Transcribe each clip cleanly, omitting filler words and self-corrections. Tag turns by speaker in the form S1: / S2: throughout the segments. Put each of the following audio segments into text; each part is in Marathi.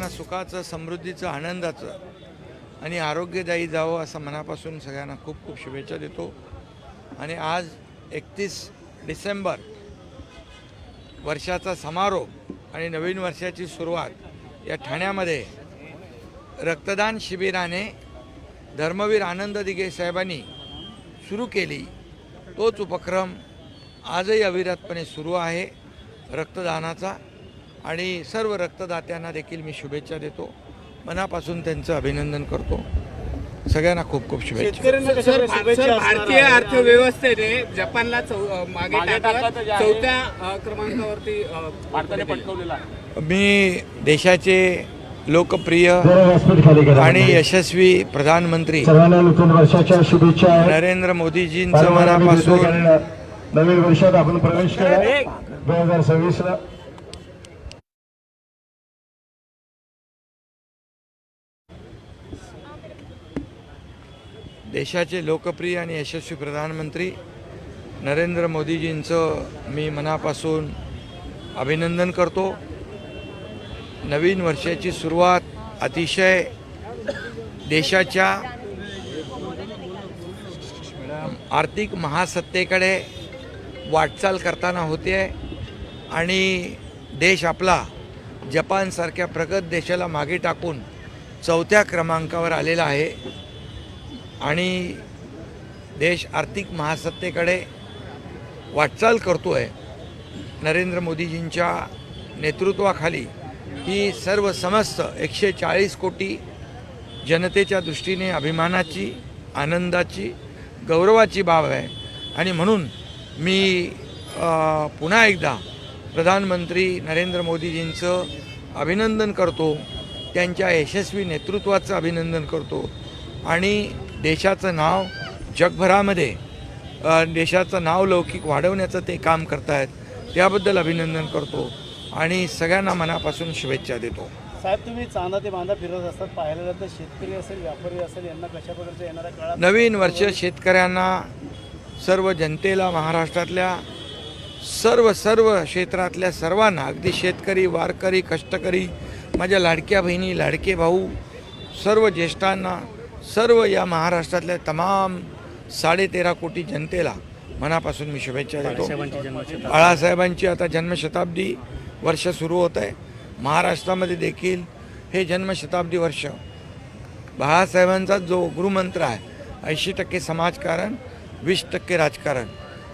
S1: सगळ्यांना सुखाचं, समृद्धीचं, आनंदाचं आणि आरोग्यदायी जावं असं मनापासून सगळ्यांना खूप खूप शुभेच्छा देतो। आणि आज 31 डिसेंबर वर्षाचा समारोप आणि नवीन वर्षाची सुरुवात या ठाण्यामध्ये रक्तदान शिबिराने धर्मवीर आनंद दिघे साहेबांनी सुरू केली। तोच उपक्रम आजही अविरतपणे सुरू आहे रक्तदानाचा, आणि सर्व रक्तदात्यांना देखील मी शुभेच्छा देतो, मनापासून त्यांचं अभिनंदन करतो। सगळ्यांना खूप खूप शुभेच्छा।
S2: भारतीय अर्थव्यवस्थेने जपानला मागे टाकत चौथ्या क्रमांकावरती भारताने पटकवलेला आहे।
S1: मी देशाचे लोकप्रिय आणि यशस्वी प्रधानमंत्री
S3: नूतन वर्षाच्या शुभेच्छा।
S1: नरेंद्र मोदीजींचं मनापासून
S3: नवीन वर्षात आपण प्रवेश केला 2026 ला।
S1: देशाचे लोकप्रिय आणि यशस्वी प्रधानमंत्री नरेंद्र मोदीजींचं मी मनापासून अभिनंदन करतो। नवीन वर्षाची सुरुवात अतिशय देशाच्या आर्थिक महासत्तेकडे वाटचाल करताना होते आहे, आणि देश आपला जपानसारख्या प्रगत देशाला मागे टाकून चौथ्या क्रमांकावर आलेला आहे, आणि देश आर्थिक महासत्तेकडे वाटचाल करतो आहे। नरेंद्र मोदीजींच्या नेतृत्वाखाली ही सर्व समस्त 140 कोटी जनतेच्या दृष्टीने अभिमानाची, आनंदाची, गौरवाची बाब आहे। आणि म्हणून मी पुन्हा एकदा प्रधानमंत्री नरेंद्र मोदीजींचं अभिनंदन करतो, त्यांच्या यशस्वी नेतृत्वाचं अभिनंदन करतो, आणि देशाचं नाव जगभरामध्ये देशाचं नाव लौकिक वाढवण्याचं ते काम करतायत, त्याबद्दल अभिनंदन करतो आणि सगळ्यांना मनापासून शुभेच्छा देतो।
S4: साहेब, तुम्ही चांदा ते बांधा फिरत असतात, पाहायला जातं शेतकरी असेल, व्यापारी असेल, यांना कशा प्रकारच्या येणाऱ्या काळात
S1: नवीन वर्ष शेतकऱ्यांना, सर्व जनतेला, महाराष्ट्रातल्या सर्व क्षेत्रातल्या सर्वांना, अगदी शेतकरी, वारकरी, कष्टकरी, माझ्या लाडक्या बहिणी, लाडके भाऊ, सर्व ज्येष्ठांना, सर्व या महाराष्ट्रातल्या तमाम 13.5 कोटी जनतेला मनापासून मी शुभेच्छा देतो। बाळासाहेबांची आता जन्मशताब्दी वर्ष सुरू होत आहे। महाराष्ट्रामध्ये देखील हे जन्मशताब्दी वर्ष, बाळासाहेबांचा जो गुरुमंत्र आहे 80% समाजकारण, 20% राजकारण,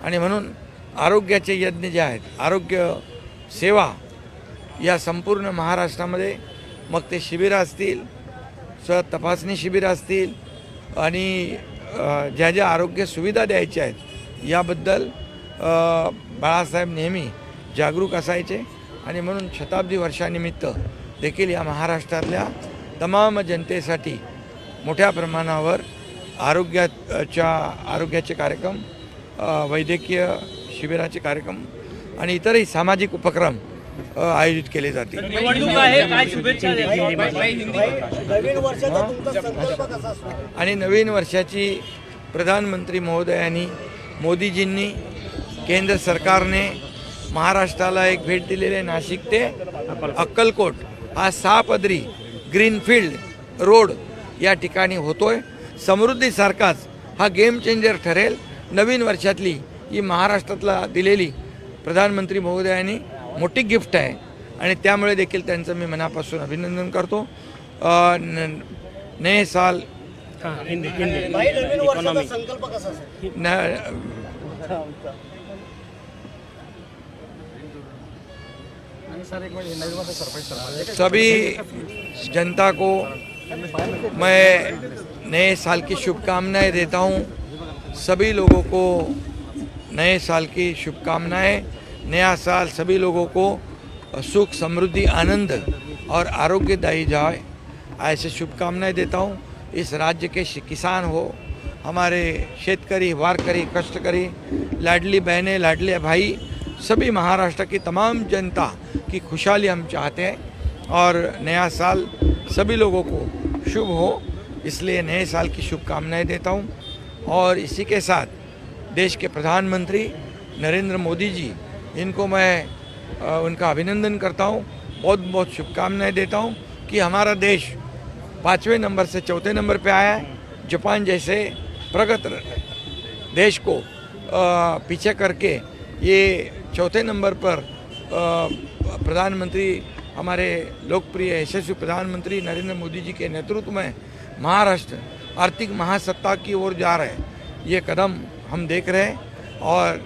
S1: आणि म्हणून आरोग्याचे यज्ञ जे आहेत, आरोग्य सेवा या संपूर्ण महाराष्ट्रामध्ये, मग ते शिबिरं असतील, तपासणी शिबिरं असतील, आणि ज्या ज्या आरोग्य सुविधा द्यायच्या आहेत याबद्दल बाळासाहेब नेहमी जागरूक असायचे, आणि म्हणून शताब्दी वर्षानिमित्त देखील या महाराष्ट्रातल्या तमाम जनतेसाठी मोठ्या प्रमाणावर आरोग्याचे कार्यक्रम, वैद्यकीय शिबिराचे कार्यक्रम आणि इतरही सामाजिक उपक्रम आयोजित केले जातील। आणि नवीन वर्षाची प्रधानमंत्री महोदयांनी, मोदीजींनी, केंद्र सरकारने महाराष्ट्राला एक भेट दिलेली आहे। नाशिक ते अक्कलकोट हा 6 पदरी ग्रीनफील्ड रोड या ठिकाणी होतोय। समृद्धीसारखाच हा गेम चेंजर ठरेल। नवीन वर्षातली ही महाराष्ट्रातला दिलेली प्रधानमंत्री महोदयांनी मोठी गिफ्ट आहे, आणि त्यामुळे देखील त्यांचं मी मनापासून अभिनंदन करतो। नए साल सभी जनता को मैं नए साल की शुभकामनाएं देता हूं। सभी लोगों को नए साल की शुभकामनाएं। नया साल सभी लोगों को सुख, समृद्धि, आनंद और आरोग्यदायी जाए, ऐसे शुभकामनाएं देता हूं। इस राज्य के किसान हो, हमारे शेतकरी, वारकरी, कष्टकरी, लाडली बहनें, लाडले भाई, सभी महाराष्ट्र की तमाम जनता की खुशहाली हम चाहते हैं, और नया साल सभी लोगों को शुभ हो, इसलिए नए साल की शुभकामनाएं देता हूं। और इसी के साथ देश के प्रधानमंत्री नरेंद्र मोदी जी, इनको मैं उनका अभिनंदन करता हूं, बहुत बहुत शुभकामनाएं देता हूं। कि हमारा देश 5वें नंबर से 4थे नंबर पे आया है। जापान जैसे प्रगत देश को पीछे करके ये 4थे नंबर पर प्रधानमंत्री, हमारे लोकप्रिय यशस्वी प्रधानमंत्री नरेंद्र मोदी जी के नेतृत्व में महाराष्ट्र आर्थिक महासत्ता की ओर जा रहे हैं। ये कदम हम देख रहे हैं और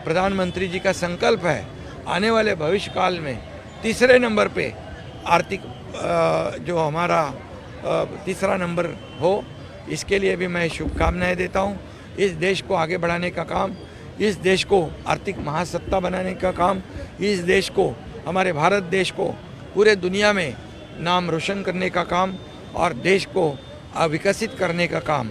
S1: प्रधानमंत्री जी का संकल्प है आने वाले भविष्य काल में तीसरे नंबर पे आर्थिक जो हमारा तीसरा नंबर हो। इसके लिए भी मैं शुभकामनाएं देता हूं। इस देश को आगे बढ़ाने का काम, इस देश को आर्थिक महासत्ता बनाने का काम, इस देश को, हमारे भारत देश को पूरे दुनिया में नाम रोशन करने का काम और देश को विकसित करने का काम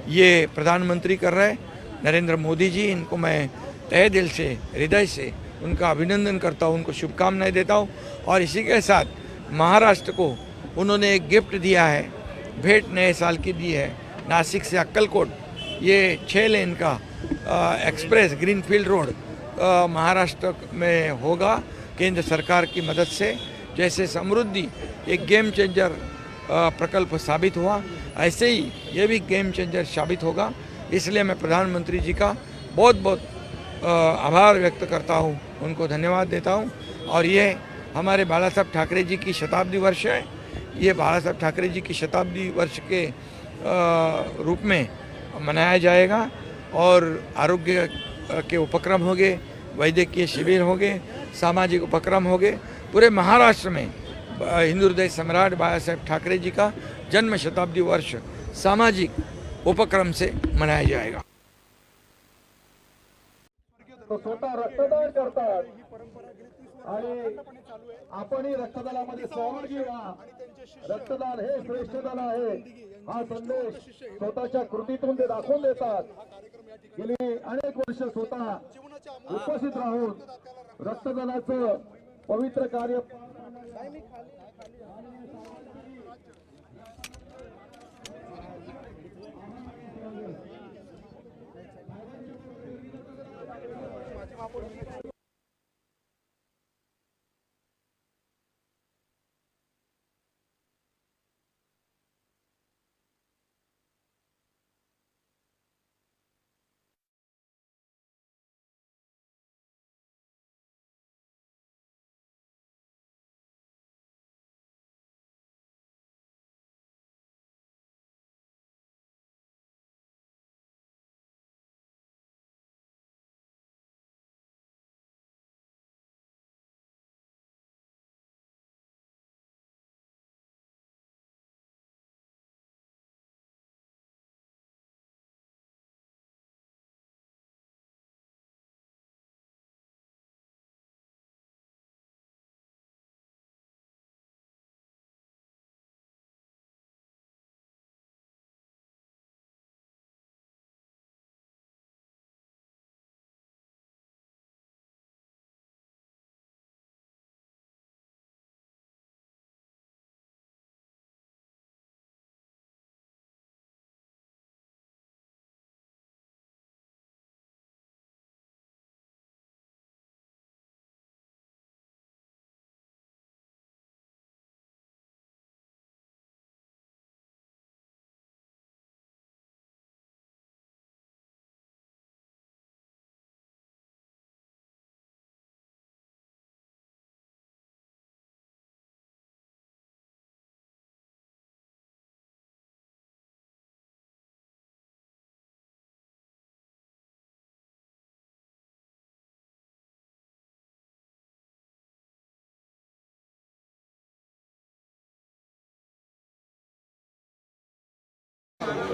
S1: ये प्रधानमंत्री कर रहे हैं नरेंद्र मोदी जी। इनको मैं तहे दिल से, हृदय से उनका अभिनंदन करता हूँ, उनको शुभकामनाएं देता हूँ। और इसी के साथ महाराष्ट्र को उन्होंने एक गिफ्ट दिया है, भेंट नए साल की दी है। नासिक से अक्कलकोट ये 6 लेन का एक्सप्रेस ग्रीनफील्ड रोड महाराष्ट्र में होगा केंद्र सरकार की मदद से। जैसे समृद्धि एक गेम चेंजर प्रकल्प साबित हुआ, ऐसे ही ये भी गेम चेंजर साबित होगा। इसलिए मैं प्रधानमंत्री जी का बहुत बहुत आभार व्यक्त करता हूँ, उनको धन्यवाद देता हूँ। और ये हमारे बाला साहब ठाकरे जी की शताब्दी वर्ष है। ये बाला साहब ठाकरे जी की शताब्दी वर्ष के रूप में मनाया जाएगा और आरोग्य के उपक्रम होंगे, वैद्यकीय शिविर होंगे, सामाजिक उपक्रम होंगे। पूरे महाराष्ट्र में हिंदू हृदय सम्राट बाला साहब ठाकरे जी का जन्म शताब्दी वर्ष सामाजिक उपक्रम से मनाया जाएगा।
S3: तो स्वतः रक्तदान करतात आणि आपणही रक्तदानामध्ये सहभागी व्हा। रक्तदान हे श्रेष्ठदान आहे हा संदेश स्वतःच्या कृतीतून ते दाखवून देतात। गेली अनेक वर्ष स्वतः उपस्थित राहून रक्तदानाचं पवित्र कार्य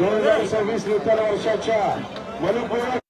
S3: नूतन वर्षाच्या मनपूर्वक